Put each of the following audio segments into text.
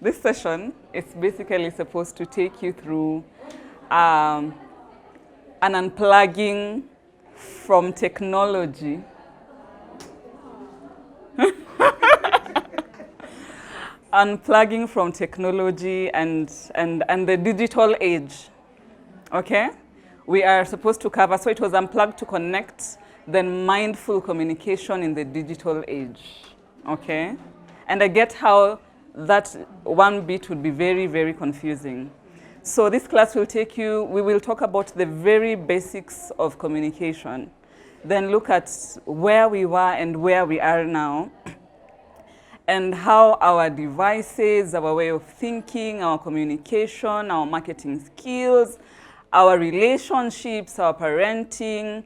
This session is basically supposed to take you through an unplugging from technology. Unplugging from technology and the digital age. Okay? We are supposed to cover, so it was unplugged to connect, then mindful communication in the digital age. Okay? And I get how that one bit would be very, very confusing. So this class will take you, we will talk about the very basics of communication, then look at where we were and where we are now, and how our devices, our way of thinking, our communication, our marketing skills, our relationships, our parenting,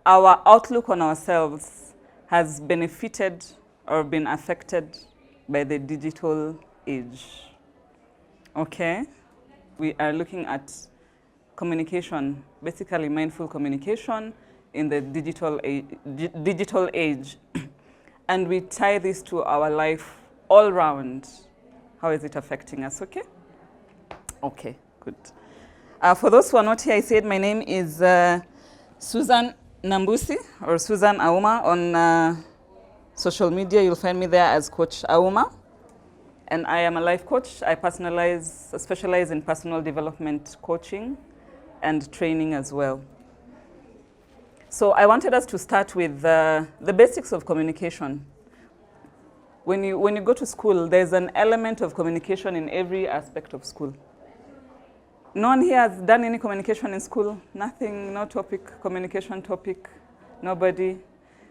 our outlook on ourselves has benefited or been affected by the digital age. Okay? We are looking at communication, basically mindful communication in the digital age. And we tie this to our life all round. How is it affecting us, okay? Okay, good. For those who are not here, I said my name is Susan Nambusi, or Susan Auma. On social media, you'll find me there as Coach Auma. And I am a life coach. I specialize in personal development coaching and training as well. So I wanted us to start with the basics of communication. When you go to school, there's an element of communication in every aspect of school. No one here has done any communication in school? Nothing, no topic, communication topic, nobody?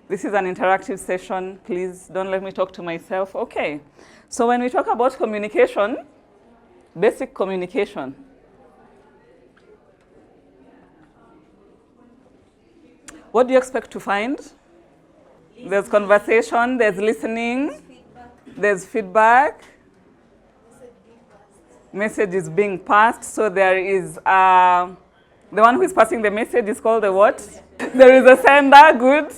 This is an interactive session. Please don't let me talk to myself. Okay. So when we talk about communication, basic communication, what do you expect to find? There's conversation, there's listening, there's feedback. Message is being passed, so there is the one who is passing the message is called the what? There is a sender, good.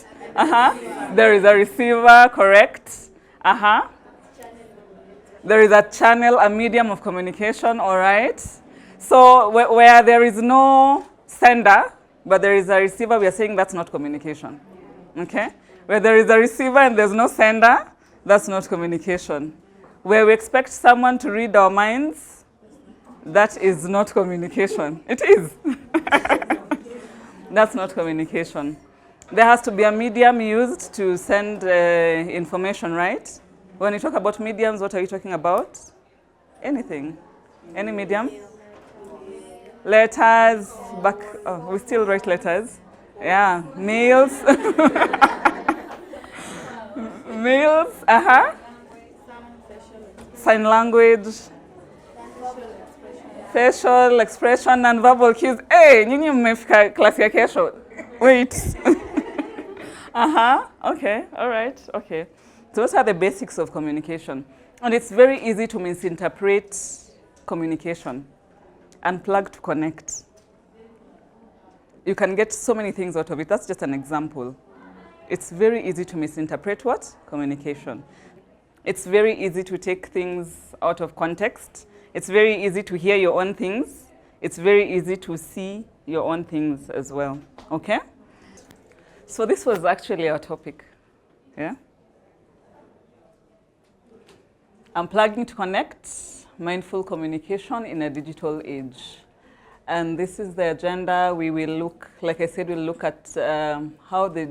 There is a receiver, correct. There is a channel, a medium of communication, all right. So where there is no sender, but there is a receiver, we are saying that's not communication, okay? Where there is a receiver and there's no sender, that's not communication. Where we expect someone to read our minds, that is not communication. It is. That's not communication. There has to be a medium used to send information, right? When you talk about mediums, what are you talking about? Anything. Any medium? Letters, we still write letters. Yeah, mails. Mails, sign language. Facial expression, non-verbal cues. Hey, nyinyi mmefika klasi ya kesho. Wait. Okay, all right, okay. So those are the basics of communication. And it's very easy to misinterpret communication. Unplug to connect. You can get so many things out of it. That's just an example. It's very easy to misinterpret what? Communication. It's very easy to take things out of context. It's very easy to hear your own things. It's very easy to see your own things as well, okay? So this was actually our topic, yeah? Unplugging to connect, mindful communication in a digital age. And this is the agenda. We will look, like I said, we'll look at how the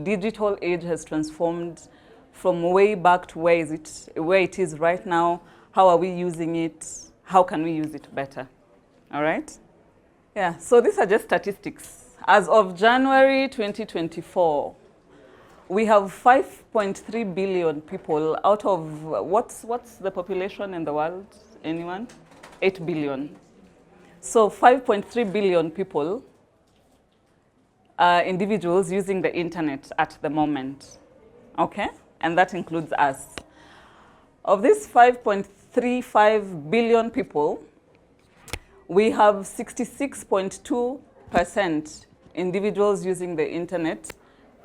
digital age has transformed from way back to where it is right now. How are we using it? How can we use it better? All right? Yeah, so these are just statistics. As of January 2024, we have 5.3 billion people out of, what's the population in the world? Anyone? 8 billion. So 5.3 billion people are individuals using the internet at the moment, okay? And that includes us. Of these 5.35 billion people, we have 66.2% individuals using the internet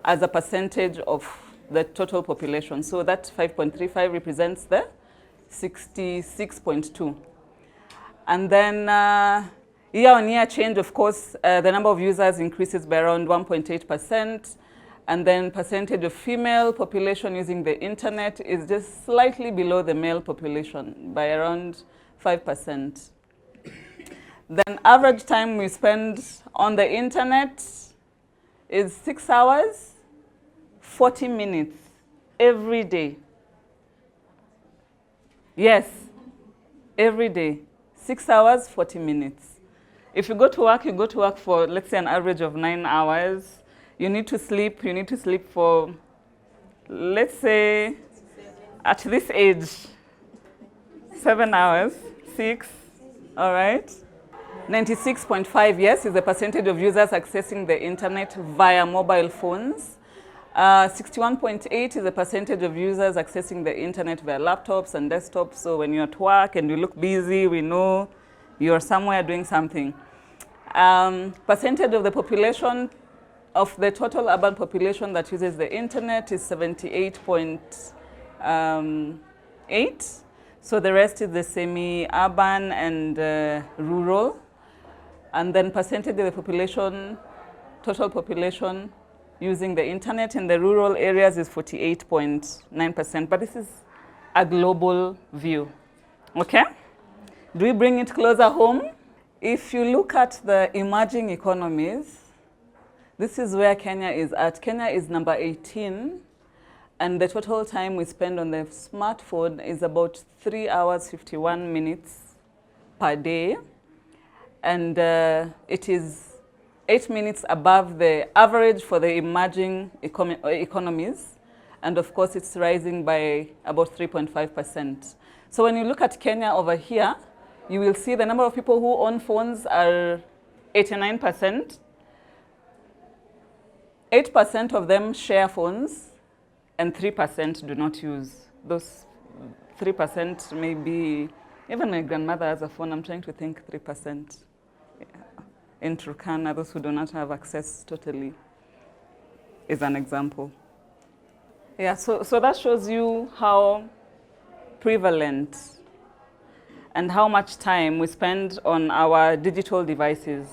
as a percentage of the total population. So that 5.35 represents the 66.2. And then year-on-year change, of course, the number of users increases by around 1.8%. And then percentage of female population using the internet is just slightly below the male population by around 5%. Then average time we spend on the internet is 6 hours, 40 minutes every day. Yes, every day, 6 hours, 40 minutes. If you go to work, you go to work for, let's say, an average of 9 hours. You need to sleep for, let's say, at this age, 7 hours, 6, all right? 96.5, yes, is the percentage of users accessing the internet via mobile phones. 61.8 is the percentage of users accessing the internet via laptops and desktops. So when you're at work and you look busy, we know you're somewhere doing something. Percentage of the population, of the total urban population that uses the internet is 78.8. So the rest is the semi-urban and rural. And then percentage of the population, total population using the internet in the rural areas is 48.9%. But this is a global view, okay? Do we bring it closer home? If you look at the emerging economies, this is where Kenya is at. Kenya is number 18, and the total time we spend on the smartphone is about 3 hours, 51 minutes per day. And it is 8 minutes above the average for the emerging economies. And of course, it's rising by about 3.5%. So when you look at Kenya over here, you will see the number of people who own phones are 89%. 8% of them share phones, and 3% do not use. Those 3% may be, even my grandmother has a phone. I'm trying to think 3%. In Turkana, those who do not have access totally is an example. Yeah, so that shows you how prevalent and how much time we spend on our digital devices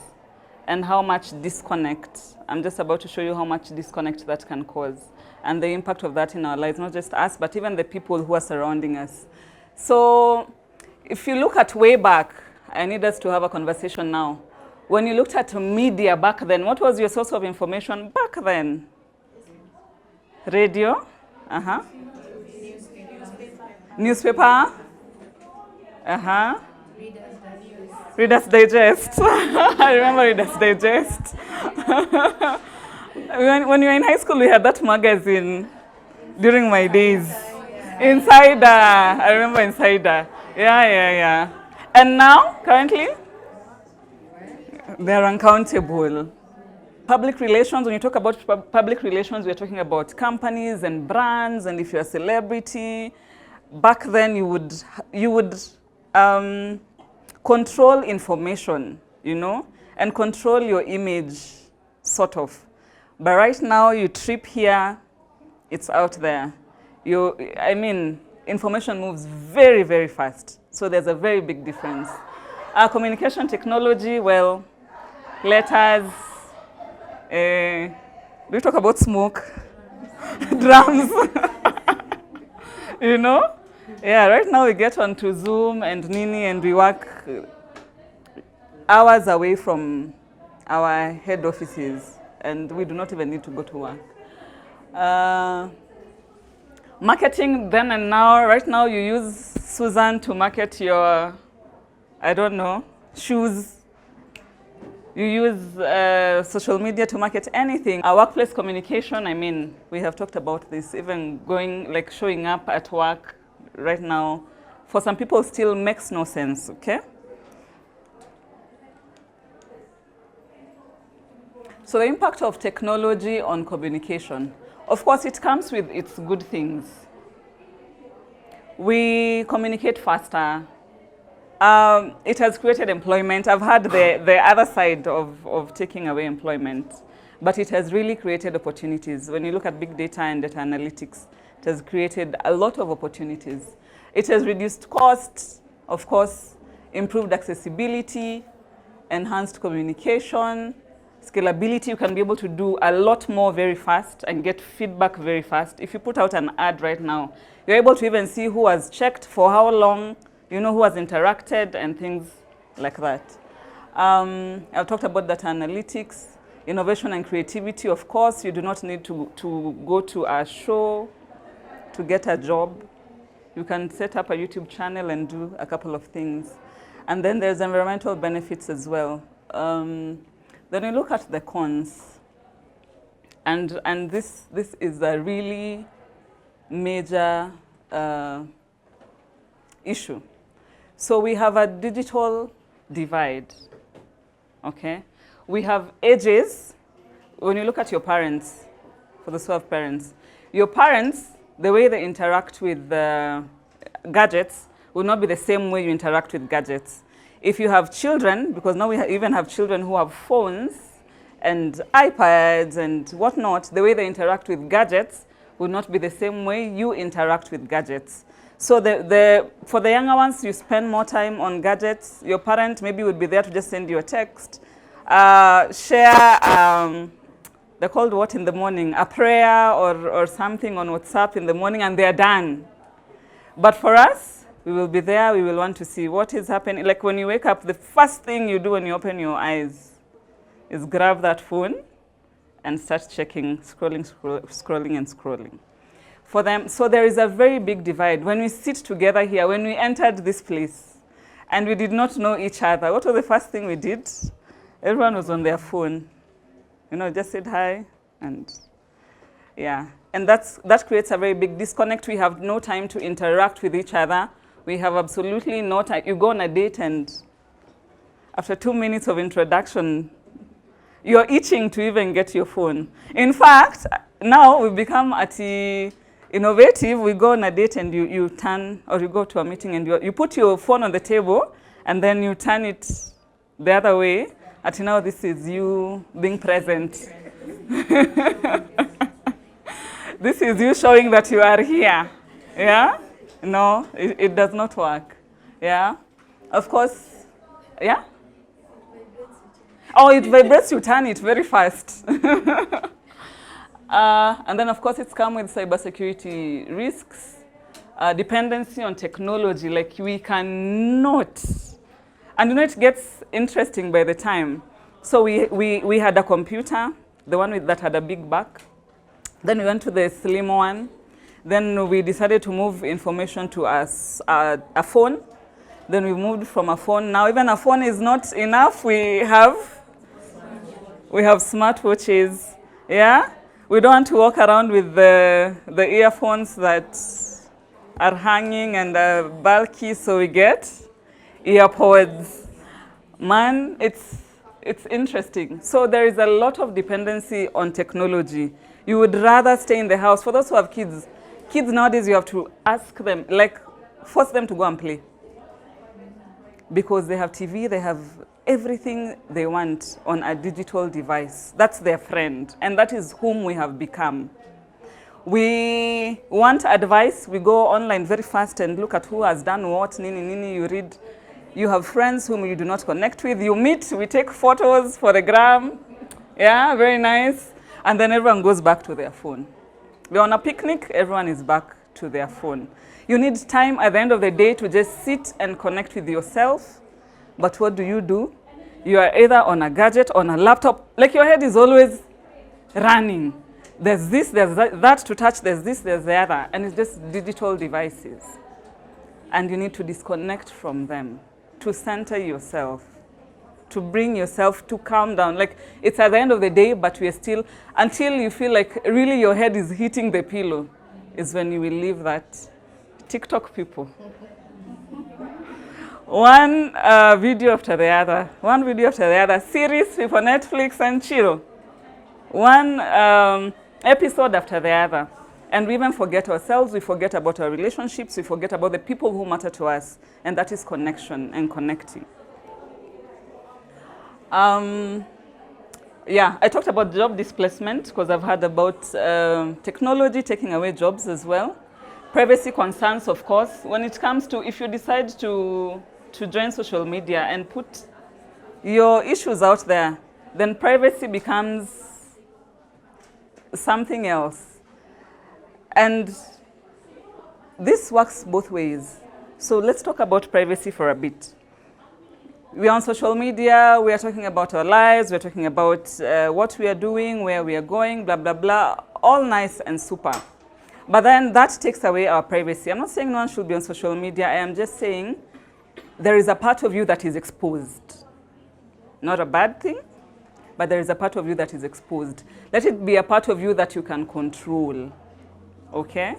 and how much disconnect. I'm just about to show you how much disconnect that can cause and the impact of that in our lives, not just us, but even the people who are surrounding us. So if you look at way back, I need us to have a conversation now. When you looked at media back then, what was your source of information back then? Radio? Uh-huh. Newspaper? Uh-huh. Reader's Digest. I remember Reader's Digest. When you were in high school, we had that magazine during my days. Insider. I remember Insider. Yeah. And now, currently, they're uncountable. Public relations, when you talk about public relations, we're talking about companies and brands, and if you're a celebrity, back then you would control information, you know, and control your image, sort of. But right now, you trip here, it's out there. Information moves very, very fast. So there's a very big difference. Our communication technology, well, letters, do we talk about smoke? Drums, you know? Yeah, right now we get onto Zoom and Nini and we work hours away from our head offices and we do not even need to go to work. Marketing then and now, right now you use Susan to market your, I don't know, shoes. You use social media to market anything. Our workplace communication, we have talked about this, even showing up at work right now, for some people still makes no sense, okay? So the impact of technology on communication. Of course, it comes with its good things. We communicate faster. It has created employment. I've had the other side of taking away employment, but it has really created opportunities. When you look at big data and data analytics, it has created a lot of opportunities. It has reduced costs, of course, improved accessibility, enhanced communication, scalability. You can be able to do a lot more very fast and get feedback very fast. If you put out an ad right now, you're able to even see who has checked, for how long, you know, who has interacted and things like that. I've talked about data analytics, innovation and creativity. Of course, you do not need to go to a show to get a job. You can set up a YouTube channel and do a couple of things. And then there's environmental benefits as well. Then we look at the cons. And this is a really major issue. So we have a digital divide, okay? We have ages. When you look at your parents, for those who have parents, your parents, the way they interact with gadgets will not be the same way you interact with gadgets. If you have children, because now we even have children who have phones and iPads and whatnot, the way they interact with gadgets will not be the same way you interact with gadgets. So for the younger ones, you spend more time on gadgets. Your parent maybe would be there to just send you a text, share, they're called what in the morning, a prayer or something on WhatsApp in the morning, and they're done. But for us, we will be there, we will want to see what is happening. Like when you wake up, the first thing you do when you open your eyes is grab that phone and start checking, scrolling and scrolling. For them, so there is a very big divide. When we sit together here, when we entered this place, and we did not know each other, what was the first thing we did? Everyone was on their phone. You know, just said hi, and yeah. And that creates a very big disconnect. We have no time to interact with each other. We have absolutely no time. You go on a date, and after 2 minutes of introduction, you're itching to even get your phone. In fact, now we've become innovative. We go on a date, and you turn, or you go to a meeting, and you put your phone on the table, and then you turn it the other way. Now this is you being present. This is you showing that you are here. Yeah? No, it does not work. Yeah? Of course, yeah? Oh, it vibrates, you turn it very fast. And then, of course, it's come with cybersecurity risks, dependency on technology. Like, we cannot. And you know, it gets interesting by the time. So we had a computer, the one that had a big back. Then we went to the slim one. Then we decided to move information to a phone. Then we moved from a phone. Now even a phone is not enough. We have smartwatches. Yeah? We don't want to walk around with the earphones that are hanging and are bulky, so we get earpods. Man, it's interesting. So there is a lot of dependency on technology. You would rather stay in the house. For those who have kids nowadays, you have to ask them, like, force them to go and play. Because they have TV, they have everything they want on a digital device. That's their friend, and that is whom we have become. We want advice, we go online very fast and look at who has done what, nini, you read. You have friends whom you do not connect with. You meet, we take photos for the gram. Yeah, very nice. And then everyone goes back to their phone. We're on a picnic, everyone is back to their phone. You need time at the end of the day to just sit and connect with yourself. But what do? You are either on a gadget, on a laptop. Like, your head is always running. There's this, there's that to touch, there's this, there's the other. And it's just digital devices. And you need to disconnect from them, to center yourself, to bring yourself to calm down. Like, it's at the end of the day, but we're still, until you feel like really your head is hitting the pillow, is when you will leave that. TikTok people. One video after the other. Series for Netflix and chill. One episode after the other. And we even forget ourselves, we forget about our relationships, we forget about the people who matter to us. And that is connection and connecting. Yeah, I talked about job displacement because I've heard about technology taking away jobs as well. Privacy concerns, of course, when it comes to if you decide to join social media and put your issues out there, then privacy becomes something else. And this works both ways. So let's talk about privacy for a bit. We are on social media, we are talking about our lives, we're talking about what we are doing, where we are going, blah, blah, blah, all nice and super. But then that takes away our privacy. I'm not saying no one should be on social media. I am just saying there is a part of you that is exposed. Not a bad thing, but there is a part of you that is exposed. Let it be a part of you that you can control, okay?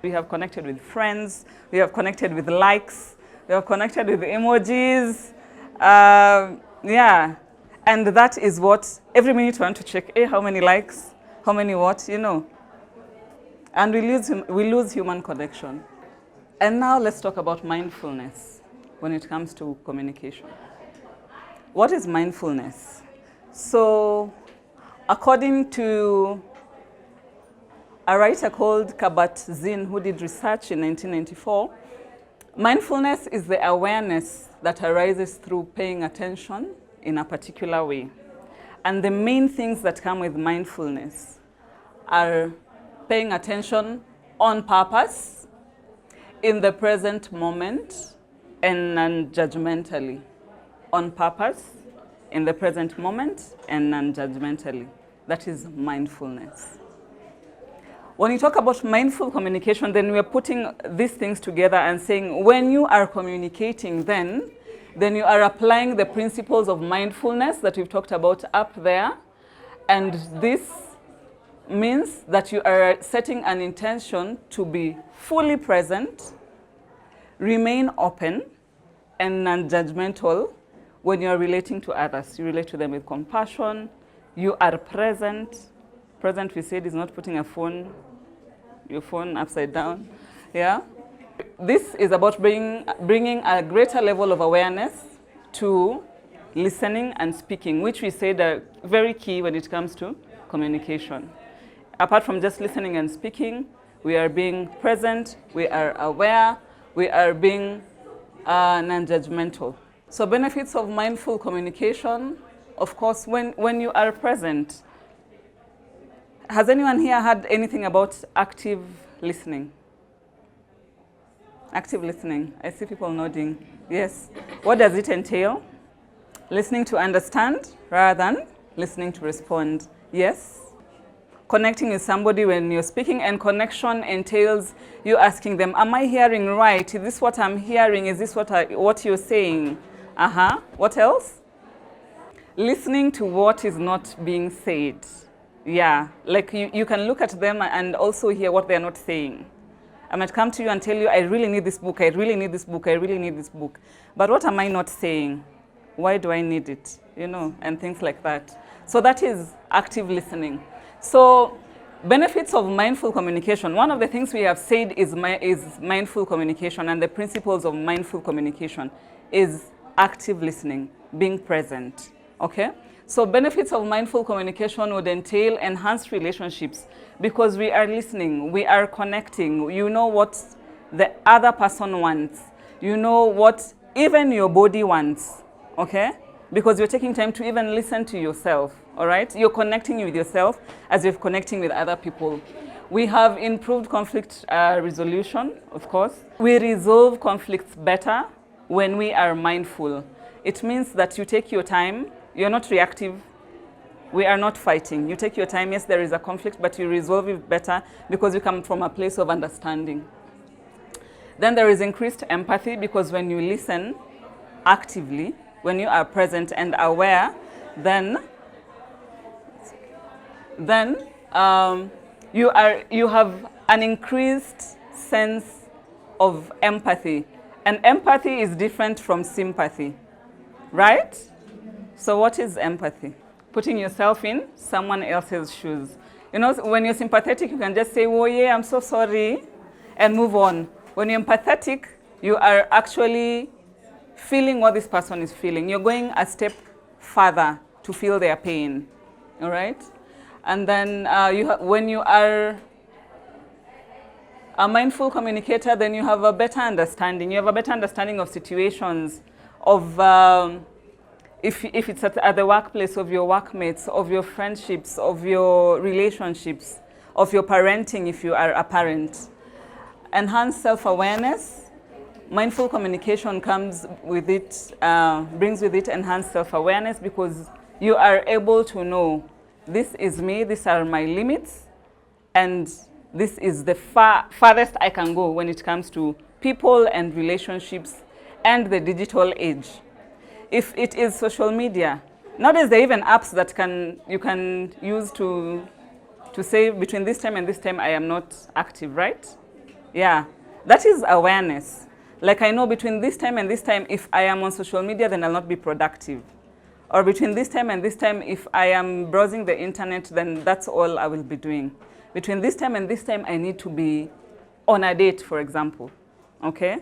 We have connected with friends, we have connected with likes, we have connected with emojis, yeah. And that is what, every minute we want to check, how many likes, how many what, you know. And we lose human connection. And now let's talk about mindfulness when it comes to communication. What is mindfulness? So, according to a writer called Kabat-Zinn, who did research in 1994, mindfulness is the awareness that arises through paying attention in a particular way. And the main things that come with mindfulness are paying attention on purpose, in the present moment, and non-judgmentally. On purpose, in the present moment, and non-judgmentally. That is mindfulness. When you talk about mindful communication, then we are putting these things together and saying when you are communicating, then you are applying the principles of mindfulness that we've talked about up there. And this means that you are setting an intention to be fully present, remain open, and non-judgmental when you are relating to others. You relate to them with compassion. You are present. Present, we said, is not putting your phone upside down. Yeah. This is about bringing a greater level of awareness to listening and speaking, which we said are very key when it comes to communication. Apart from just listening and speaking, we are being present, we are aware, we are being non-judgmental. So benefits of mindful communication, of course, when you are present. Has anyone here heard anything about active listening? Active listening. I see people nodding. Yes. What does it entail? Listening to understand rather than listening to respond. Yes. Connecting with somebody when you're speaking, and connection entails you asking them, am I hearing right? Is this what I'm hearing? Is this what you're saying? What else? Listening to what is not being said. Yeah, like you can look at them and also hear what they're not saying. I might come to you and tell you, I really need this book, I really need this book, I really need this book. But what am I not saying? Why do I need it? You know, and things like that. So that is active listening. So benefits of mindful communication. One of the things we have said is mindful communication, and the principles of mindful communication is active listening, being present, okay? So benefits of mindful communication would entail enhanced relationships because we are listening, we are connecting, you know what the other person wants, you know what even your body wants, okay? Because you're taking time to even listen to yourself, all right? You're connecting with yourself as you're connecting with other people. We have improved conflict resolution, of course. We resolve conflicts better when we are mindful. It means that you take your time, you're not reactive, we are not fighting. You take your time, yes, there is a conflict, but you resolve it better because you come from a place of understanding. Then there is increased empathy because when you listen actively, when you are present and aware, then you have an increased sense of empathy. And empathy is different from sympathy, right? So what is empathy? Putting yourself in someone else's shoes. You know, when you're sympathetic, you can just say, oh yeah, I'm so sorry, and move on. When you're empathetic, you are actually feeling what this person is feeling. You're going a step further to feel their pain, all right? And then when you are A mindful communicator, then you have a better understanding. You have a better understanding of situations, of if it's at the workplace, of your workmates, of your friendships, of your relationships, of your parenting if you are a parent. Enhanced self-awareness. Mindful communication comes with it, brings with it enhanced self-awareness, because you are able to know, this is me, these are my limits, and this is the farthest I can go when it comes to people and relationships and the digital age. If it is social media, nowadays there are even apps that you can use to say between this time and this time I am not active, right? Yeah, that is awareness. Like I know between this time and this time, if I am on social media, then I'll not be productive. Or between this time and this time, if I am browsing the internet, then that's all I will be doing. Between this time and this time, I need to be on a date, for example, okay?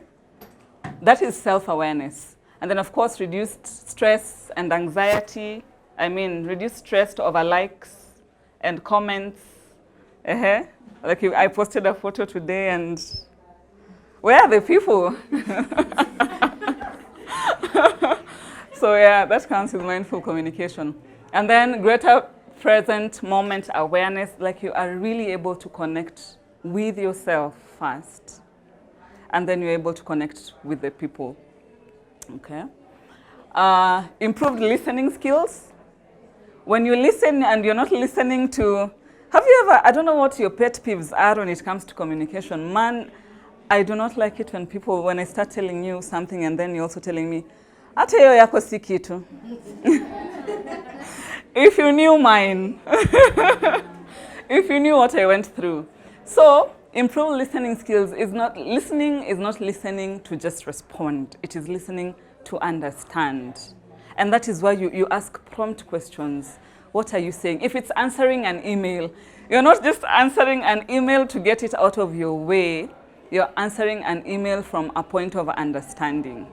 That is self-awareness. And then, of course, reduced stress and anxiety. I mean, reduced stress over likes and comments. Like I posted a photo today, and where are the people? So yeah, that counts with mindful communication. And then greater present moment awareness, like you are really able to connect with yourself first, and then you're able to connect with the people. Okay. Improved listening skills. When you listen and you're not listening to, have you ever, I don't know what your pet peeves are when it comes to communication. Man, I do not like it when I start telling you something and then you're also telling me, ata hiyo yako si kitu. If you knew mine, if you knew what I went through. So, improved listening skills is not listening to just respond. It is listening to understand. And that is why you ask prompt questions. What are you saying? If it's answering an email, you're not just answering an email to get it out of your way. You're answering an email from a point of understanding.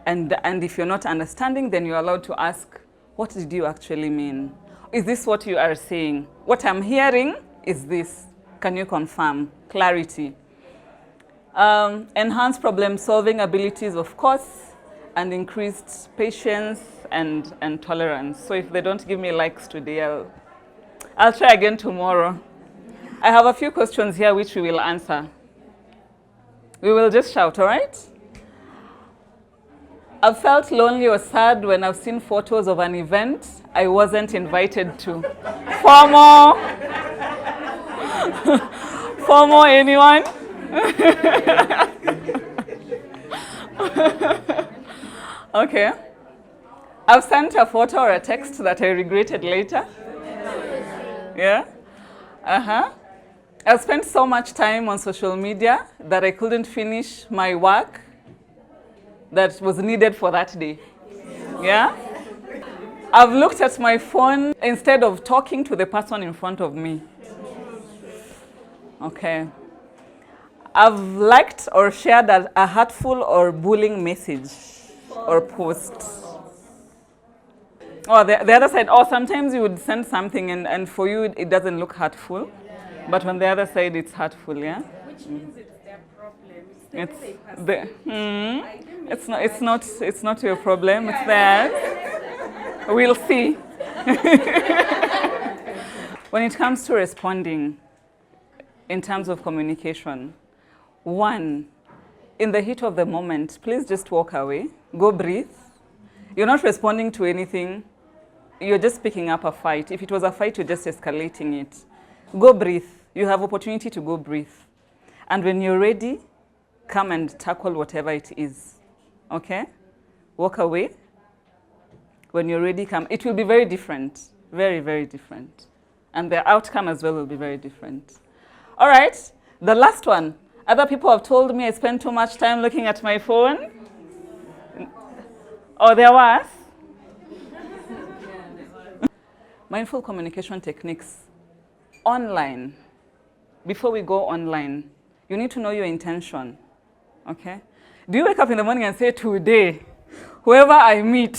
And if you're not understanding, then you're allowed to ask, what did you actually mean? Is this what you are saying? What I'm hearing is this. Can you confirm? Clarity. Enhanced problem-solving abilities, of course, and increased patience and tolerance. So if they don't give me likes today, I'll try again tomorrow. I have a few questions here which we will answer. We will just shout, all right? I've felt lonely or sad when I've seen photos of an event I wasn't invited to. FOMO? FOMO, anyone? Okay. I've sent a photo or a text that I regretted later. Yeah? I've spent so much time on social media that I couldn't finish my work that was needed for that day. Yeah? I've looked at my phone instead of talking to the person in front of me. Okay. I've liked or shared a hurtful or bullying message or post. Oh, the other side, sometimes you would send something and for you it doesn't look hurtful, but on the other side it's hurtful, yeah? Which means it's their problem. It's not your problem, it's theirs. We'll see. When it comes to responding in terms of communication, one, in the heat of the moment, please just walk away, go breathe. You're not responding to anything, you're just picking up a fight. If it was a fight, you're just escalating it. Go breathe. You have opportunity to go breathe. And when you're ready, come and tackle whatever it is. Okay? Walk away. When you're ready, come. It will be very different. Very, very different. And the outcome as well will be very different. All right. The last one. Other people have told me I spend too much time looking at my phone. Oh, there was? Mindful communication techniques. Online. Before we go online, you need to know your intention. Okay? Do you wake up in the morning and say, today, whoever I meet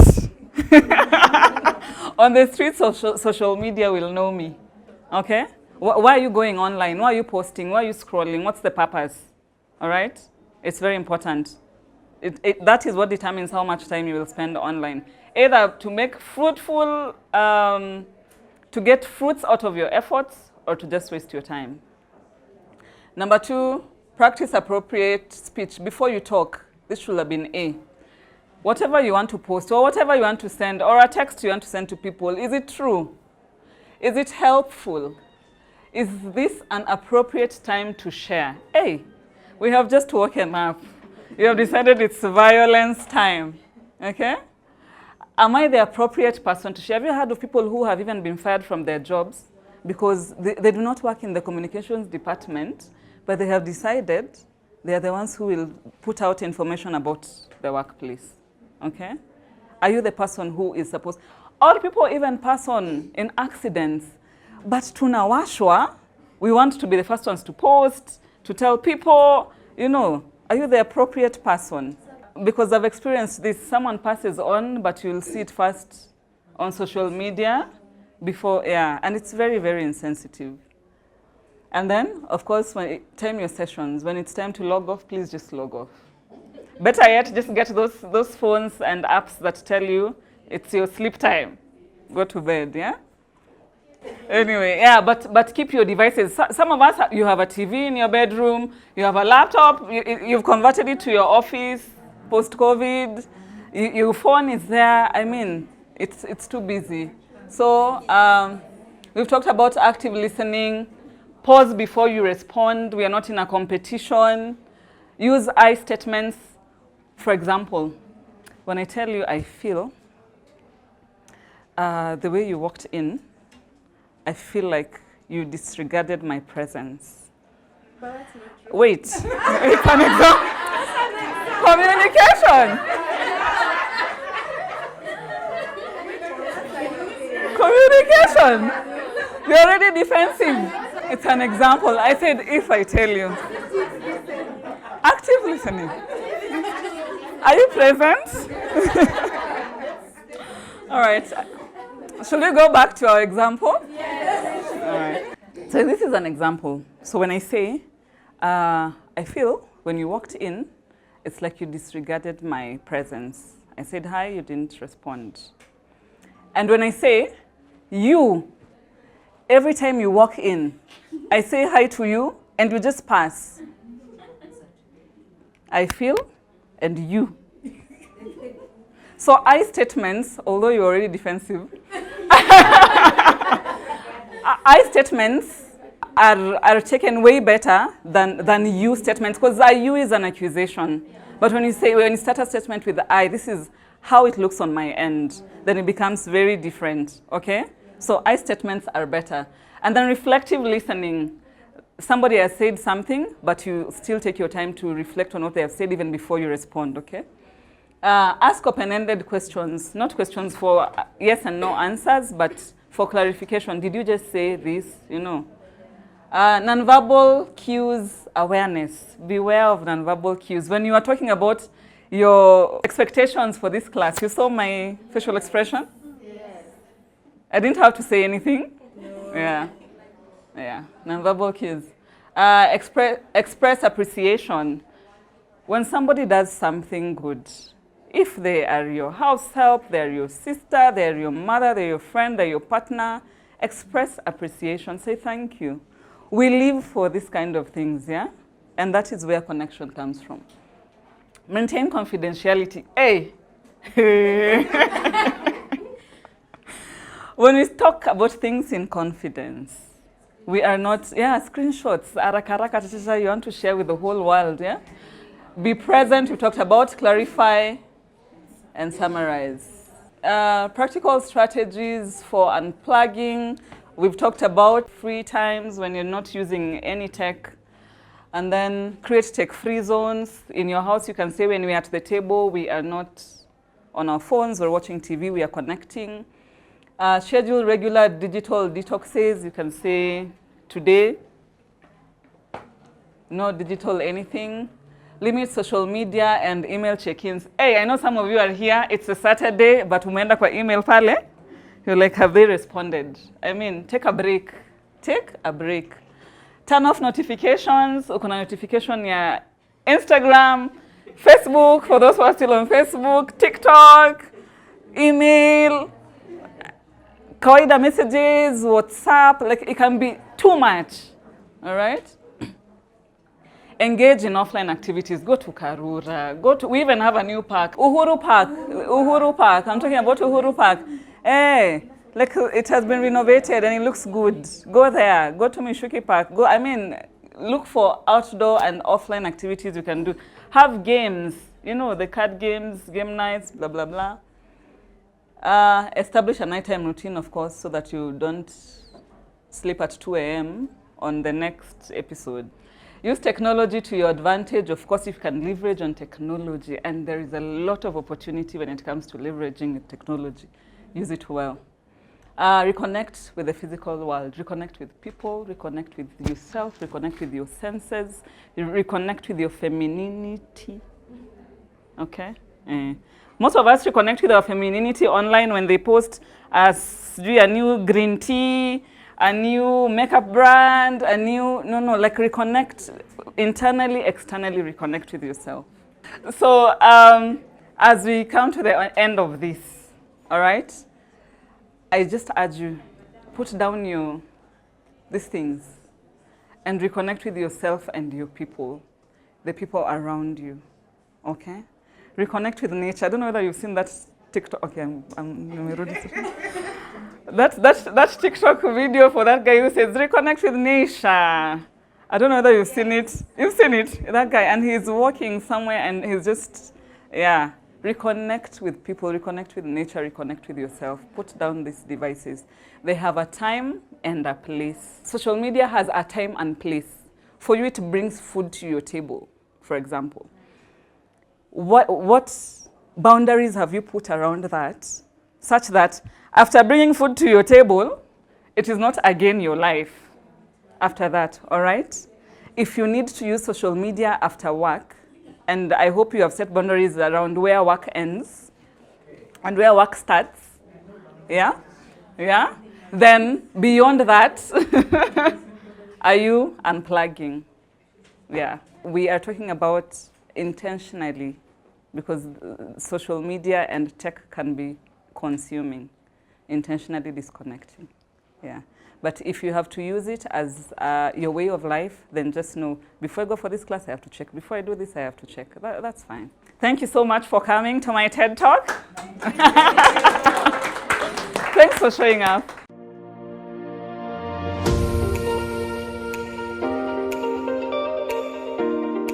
on the streets of social media will know me? Okay? Why are you going online? Why are you posting? Why are you scrolling? What's the purpose? All right? It's very important. That is what determines how much time you will spend online. Either to make fruitful, to get fruits out of your efforts, or to just waste your time. Number 2, practice appropriate speech. Before you talk, this should have been A. Whatever you want to post, or whatever you want to send, or a text you want to send to people, is it true? Is it helpful? Is this an appropriate time to share? Hey, we have just woken up. You have decided it's violence time, okay? Am I the appropriate person to share? Have you heard of people who have even been fired from their jobs because they do not work in the communications department, but they have decided they are the ones who will put out information about the workplace, okay? Are you the person who is supposed? Or people even pass on in accidents, but tunawashwa, we want to be the first ones to post, to tell people, you know, are you the appropriate person? Because I've experienced this, someone passes on, but you'll see it first on social media before, yeah, and it's very, very insensitive. And then, of course, time your sessions. When it's time to log off, please just log off. Better yet, just get those phones and apps that tell you it's your sleep time. Go to bed, yeah? Anyway, yeah, but keep your devices. Some of us, you have a TV in your bedroom, you have a laptop, you've converted it to your office, post-COVID, your phone is there. I mean, it's too busy. So we've talked about active listening. Pause before you respond. We are not in a competition. Use I statements. For example, when I tell you I feel, the way you walked in, I feel like you disregarded my presence. But that's not true. Wait, it's an example. Communication. Communication. You're already defensive. It's an example. I said, if I tell you. Active listening. Are you present? All right. Should we go back to our example? Yes. All right. So this is an example. So when I say, I feel when you walked in, it's like you disregarded my presence. I said hi, you didn't respond. And when I say, you, every time you walk in, I say hi to you, and you just pass. I feel, and you. So I statements, although you're already defensive, I statements are taken way better than you statements, because you is an accusation. But when you start a statement with I, this is how it looks on my end, then it becomes very different, okay? So I statements are better. And then reflective listening. Somebody has said something, but you still take your time to reflect on what they have said even before you respond, okay? Ask open-ended questions, not questions for yes and no answers, but for clarification. Did you just say this? You know. Nonverbal cues awareness. Beware of nonverbal cues. When you are talking about your expectations for this class, you saw my facial expression? Yes. I didn't have to say anything. No. Yeah, nonverbal cues. Express appreciation. When somebody does something good, if they are your house help, they're your sister, they're your mother, they're your friend, they're your partner, express appreciation. Say thank you. We live for this kind of things, yeah? And that is where connection comes from. Maintain confidentiality. Hey! When we talk about things in confidence, we are not, screenshots, araka, you want to share with the whole world, yeah? Be present, we talked about, clarify, and summarize. Practical strategies for unplugging. We've talked about free times when you're not using any tech. And then create tech-free zones. In your house, you can say when we're at the table, we are not on our phones, we're watching TV, we are connecting. Schedule regular digital detoxes. You can say today, no digital anything. Limit social media and email check-ins. Hey, I know some of you are here, it's a Saturday, but umeenda kwa email pale. You're like, have they responded? I mean, take a break. take a break. Turn off notifications. Ukuna notification ya Instagram, Facebook, for those who are still on Facebook, TikTok, email, kawaida messages, WhatsApp, like it can be too much, all right? Engage in offline activities. Go to Karura. We even have a new park. Uhuru Park. I'm talking about Uhuru Park. Hey, like it has been renovated and it looks good. Go there. Go to Mishuki Park. Look for outdoor and offline activities you can do. Have games, the card games, game nights, blah, blah, blah. Establish a nighttime routine, of course, so that you don't sleep at 2 a.m. on the next episode. Use technology to your advantage, of course, if you can leverage on technology, and there is a lot of opportunity when it comes to leveraging technology. Use it well. Reconnect with the physical world. Reconnect with people, reconnect with yourself, reconnect with your senses, reconnect with your femininity. Okay? Most of us reconnect with our femininity online when they post a new green tea, a new makeup brand, like reconnect internally, externally, reconnect with yourself. So as we come to the end of this, all right, I just urge you, put down these things and reconnect with yourself and your people, the people around you, okay? Reconnect with nature. I don't know whether you've seen that TikTok. Okay, that TikTok video for that guy who says, reconnect with nature. I don't know whether you've seen it. You've seen it, that guy. And he's walking somewhere and he's just, yeah. Reconnect with people, reconnect with nature, reconnect with yourself. Put down these devices. They have a time and a place. Social media has a time and place. For you, it brings food to your table, for example. What boundaries have you put around that, such that after bringing food to your table, it is not again your life after that, all right? If you need to use social media after work, and I hope you have set boundaries around where work ends and where work starts, yeah? Yeah? Then beyond that, are you unplugging? Yeah, we are talking about intentionally, because social media and tech can be consuming, intentionally disconnecting, yeah. But if you have to use it as your way of life, then just know, before I go for this class, I have to check. Before I do this, I have to check. That's fine. Thank you so much for coming to my TED Talk. Thanks for showing up.